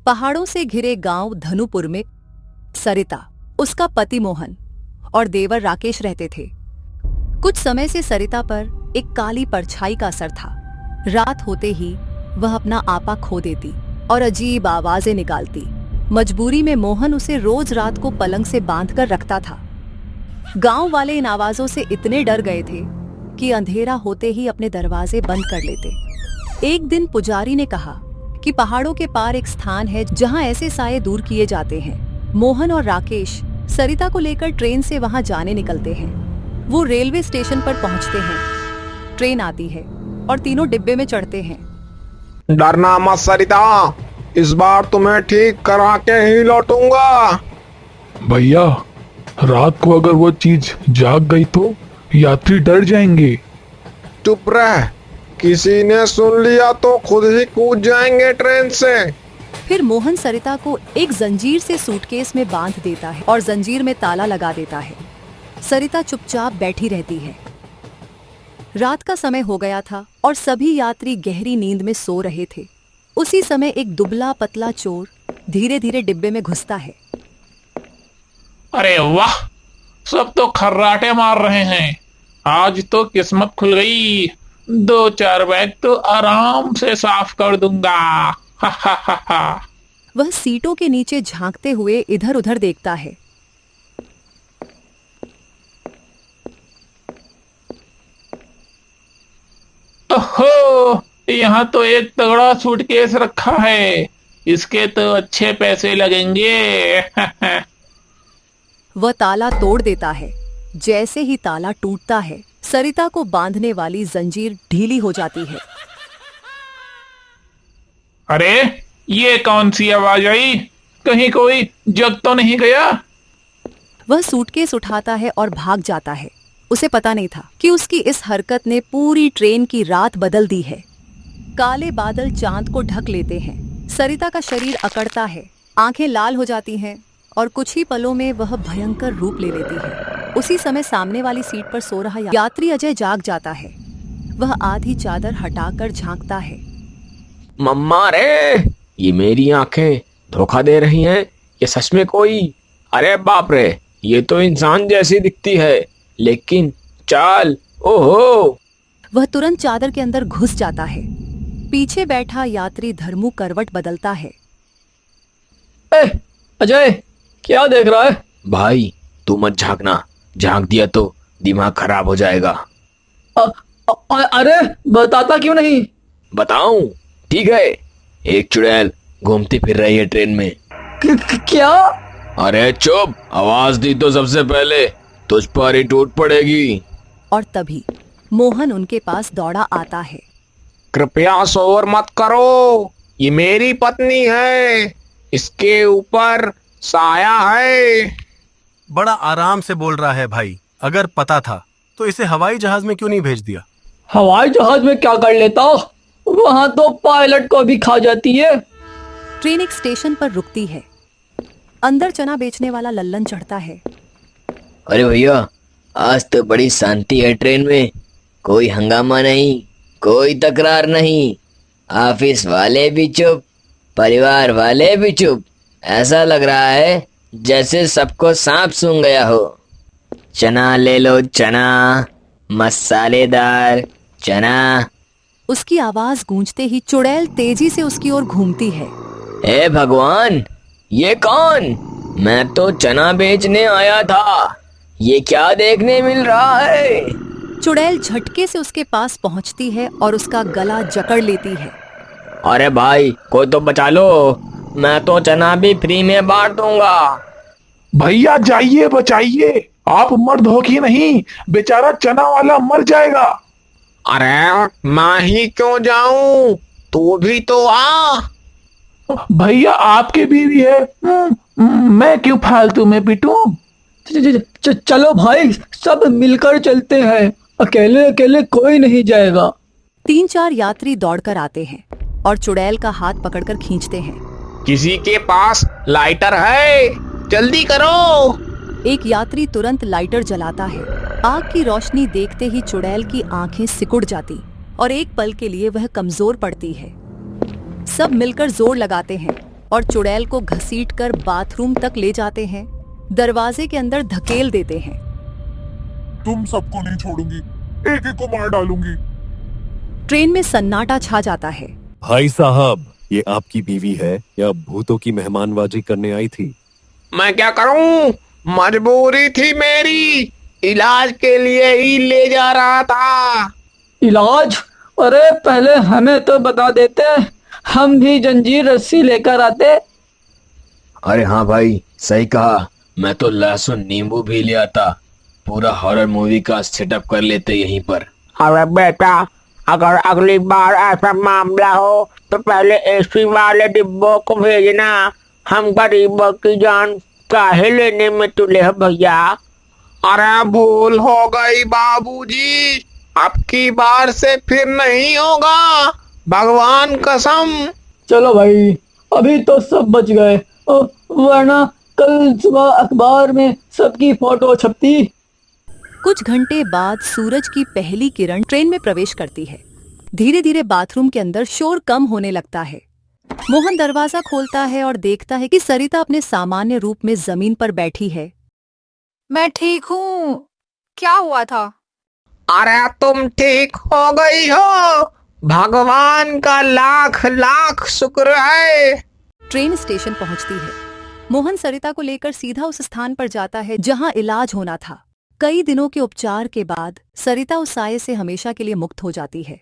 पहाड़ों से घिरे गांव धनुपुर में सरिता, उसका पति मोहन और देवर राकेश रहते थे। कुछ समय से सरिता पर एक काली परछाई का असर था। रात होते ही वह अपना आपा खो देती और अजीब आवाजें निकालती। मजबूरी में मोहन उसे रोज रात को पलंग से बांधकर रखता था। गांव वाले इन आवाजों से इतने डर गए थे कि अंधेरा होते ही अपने दरवाजे बंद कर लेते। एक दिन पुजारी ने कहा कि पहाड़ों के पार एक स्थान है जहां ऐसे साये दूर किए जाते हैं। मोहन और राकेश सरिता को लेकर ट्रेन से वहां जाने निकलते हैं। वो रेलवे स्टेशन पर पहुंचते हैं। ट्रेन आती है और तीनों डिब्बे में चढ़ते हैं। डरना मत सरिता, इस बार तुम्हें ठीक करा के ही लौटूंगा। भैया, रात को अगर वो चीज जाग गई तो यात्री डर जाएंगे। चुप रह, किसी ने सुन लिया तो खुद ही कूद जाएंगे ट्रेन से। फिर मोहन सरिता को एक जंजीर से सूटकेस में बांध देता है और जंजीर में ताला लगा देता है। सरिता चुपचाप बैठी रहती है। रात का समय हो गया था और सभी यात्री गहरी नींद में सो रहे थे। उसी समय एक दुबला पतला चोर धीरे धीरे डिब्बे में घुसता है। अरे वाह, सब तो खर्राटे मार रहे हैं। आज तो किस्मत खुल गई। 2-4 बैग तो आराम से साफ कर दूंगा। हा हा हा हा। वह सीटों के नीचे झांकते हुए इधर उधर देखता है। ओहो, यहाँ तो एक तगड़ा सूटकेस रखा है। इसके तो अच्छे पैसे लगेंगे। वह ताला तोड़ देता है। जैसे ही ताला टूटता है, सरिता को बांधने वाली जंजीर ढीली हो जाती है। अरे, ये कौन सी आवाज आई? कहीं कोई जग तो नहीं गया? वह सूटकेस उठाता है और भाग जाता है। उसे पता नहीं था कि उसकी इस हरकत ने पूरी ट्रेन की रात बदल दी है। काले बादल चांद को ढक लेते हैं। सरिता का शरीर अकड़ता है, आंखें लाल हो जाती हैं और कुछ ही पलों में वह भयंकर रूप ले लेती है। उसी समय सामने वाली सीट पर सो रहा यात्री अजय जाग जाता है। वह आधी चादर हटाकर झांकता है। मम्मा रे, ये मेरी आंखें धोखा दे रही हैं। ये सच में कोई? अरे बाप रे, ये तो इंसान जैसी दिखती है, लेकिन चाल, ओहो। वह तुरंत चादर के अंदर घुस जाता है। पीछे बैठा यात्री धर्मू करवट बदलता है। अजय, क्या देख रहा है? भाई, तू मत झांकना। झांक दिया तो दिमाग खराब हो जाएगा। अरे बताता क्यों नहीं? बताऊं? ठीक है। एक चुड़ैल घूमती फिर रही है ट्रेन में। क्या? अरे चुप, आवाज दी तो सबसे पहले तुझ पर ही टूट पड़ेगी। और तभी मोहन उनके पास दौड़ा आता है। कृपया शोर मत करो, ये मेरी पत्नी है। इसके ऊपर साया है। बड़ा आराम से बोल रहा है भाई। अगर पता था तो इसे हवाई जहाज में क्यों नहीं भेज दिया? हवाई जहाज में क्या कर लेता? वहां तो पायलट को भी खा जाती है। ट्रेन एक स्टेशन पर रुकती है। अंदर चना बेचने वाला लल्लन चढ़ता है। अरे भैया, आज तो बड़ी शांति है ट्रेन में। कोई हंगामा नहीं, कोई तकरार नहीं। ऑफिस वाले भी चुप, परिवार वाले भी चुप। ऐसा लग रहा है जैसे सबको सांप सूंघ गया हो। चना ले लो, चना, मसालेदार चना। उसकी आवाज गूंजते ही चुड़ैल तेजी से उसकी ओर घूमती है। हे भगवान, ये कौन? मैं तो चना बेचने आया था। ये क्या देखने मिल रहा है? चुड़ैल झटके से उसके पास पहुंचती है और उसका गला जकड़ लेती है। अरे भाई, कोई तो बचा लो, मैं तो चना भी फ्री में बांट दूंगा। भैया जाइए, बचाइए। आप मर्द हो कि नहीं? बेचारा चना वाला मर जाएगा। अरे मैं ही क्यों जाऊं, तू भी तो आ। भैया आपके बीवी है, मैं क्यों फालतू में पिटूं? चलो भाई, सब मिलकर चलते हैं। अकेले अकेले कोई नहीं जाएगा। 3-4 यात्री दौड़कर आते हैं और चुड़ैल का हाथ पकड़कर खींचते हैं। किसी के पास लाइटर है? जल्दी करो। एक यात्री तुरंत लाइटर जलाता है। आग की रोशनी देखते ही चुड़ैल की आंखें सिकुड़ जाती और एक पल के लिए वह कमजोर पड़ती है। सब मिलकर जोर लगाते हैं और चुड़ैल को घसीटकर बाथरूम तक ले जाते हैं, दरवाजे के अंदर धकेल देते हैं। तुम सबको नहीं छोड़ूंगी, एक एक को मार डालूंगी। ट्रेन में सन्नाटा छा जाता है। भाई साहब, ये आपकी बीवी है या भूतों की मेहमानबाजी करने आई थी? मैं क्या करूं, मजबूरी थी मेरी, इलाज के लिए ही ले जा रहा था। इलाज? अरे पहले हमें तो बता देते, हम भी जंजीर रस्सी लेकर आते। अरे हाँ भाई, सही कहा। मैं तो लहसुन नींबू भी ले आता, पूरा हॉरर मूवी का सेटअप कर लेते यहीं पर। अरे बेटा, अगर अगली बार ऐसा मामला हो तो पहले एसी वाले डिब्बों को भेजना, हम गरीबों की जान काहे लेने में तुले हैं भैया। अरे भूल हो गई बाबूजी, अब की बार से फिर नहीं होगा, भगवान कसम। चलो भाई, अभी तो सब बच गए, वरना कल सुबह अखबार में सबकी फोटो छपती। कुछ घंटे बाद सूरज की पहली किरण ट्रेन में प्रवेश करती है। धीरे धीरे बाथरूम के अंदर शोर कम होने लगता है। मोहन दरवाजा खोलता है और देखता है कि सरिता अपने सामान्य रूप में जमीन पर बैठी है। मैं ठीक हूँ, क्या हुआ था? अरे तुम ठीक हो गई हो, भगवान का लाख लाख शुक्र है। ट्रेन स्टेशन पहुंचती है। मोहन सरिता को लेकर सीधा उस स्थान पर जाता है जहां इलाज होना था। कई दिनों के उपचार के बाद सरिता उस साये से हमेशा के लिए मुक्त हो जाती है।